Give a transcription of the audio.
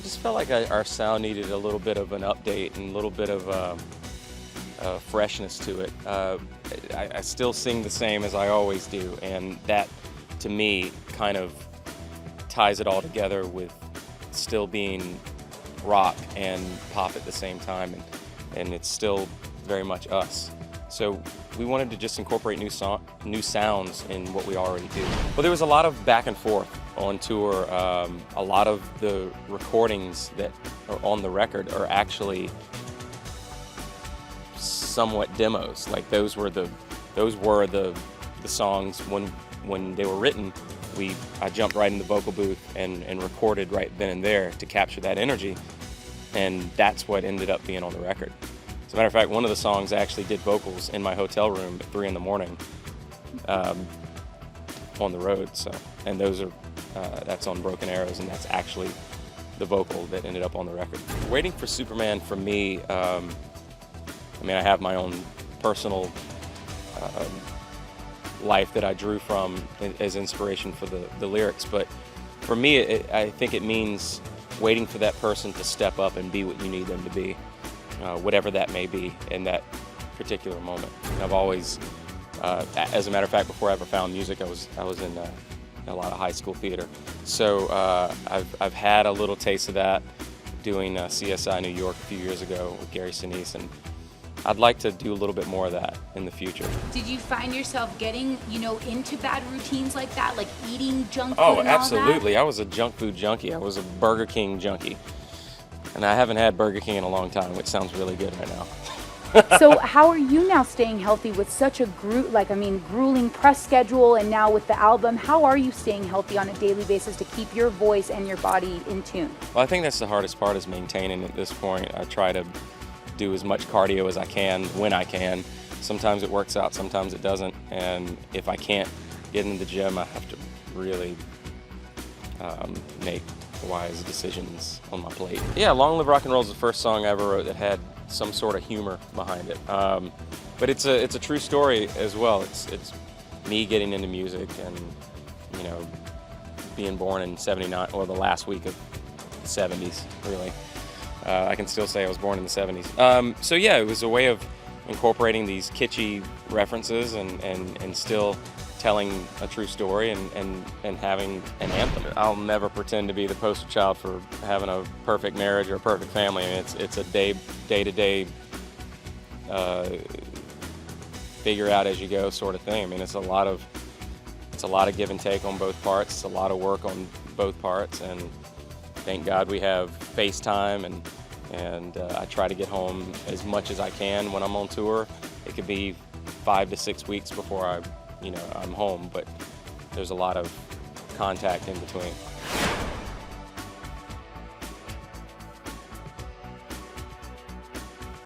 just felt like our sound needed a little bit of an update and a little bit of freshness to it. I still sing the same as I always do, and that, to me, kind of ties it all together with still being rock and pop at the same time, and it's still very much us. So we wanted to just incorporate new sounds in what we already do. Well, there was a lot of back and forth on tour. A lot of the recordings that are on the record are actually somewhat demos. Like those were the songs when they were written. I jumped right in the vocal booth and recorded right then and there to capture that energy, and that's what ended up being on the record. As a matter of fact, one of the songs I actually did vocals in my hotel room at 3 in the morning on the road. So, and those are that's on Broken Arrows, and that's actually the vocal that ended up on the record. Waiting for Superman for me, I mean, I have my own personal life that I drew from as inspiration for the lyrics, but for me, I think it means waiting for that person to step up and be what you need them to be, whatever that may be in that particular moment. And I've always, as a matter of fact, before I ever found music, I was in a lot of high school theater, so I've had a little taste of that doing CSI New York a few years ago with Gary Sinise, and I'd like to do a little bit more of that in the future. Did you find yourself getting, into bad routines like that, like eating junk food Oh, and absolutely. all that? I was a junk food junkie. I was a Burger King junkie. And I haven't had Burger King in a long time, which sounds really good right now. So how are you now staying healthy with such a grueling press schedule, and now with the album? How are you staying healthy on a daily basis to keep your voice and your body in tune? Well, I think that's the hardest part, is maintaining at this point. I try to do as much cardio as I can when I can. Sometimes it works out, sometimes it doesn't, and if I can't get into the gym, I have to really make wise decisions on my plate. Yeah, Long Live Rock and Roll is the first song I ever wrote that had some sort of humor behind it, but it's a true story as well. It's me getting into music and being born in '79, or the last week of the '70s, really. I can still say I was born in the '70s. So yeah, it was a way of incorporating these kitschy references and still telling a true story and having an anthem. I'll never pretend to be the poster child for having a perfect marriage or a perfect family. I mean, it's a day-to-day figure out as you go sort of thing. I mean, it's a lot of give and take on both parts. It's a lot of work on both parts, and thank God we have FaceTime, and I try to get home as much as I can when I'm on tour. It could be 5 to 6 weeks before I'm home, but there's a lot of contact in between.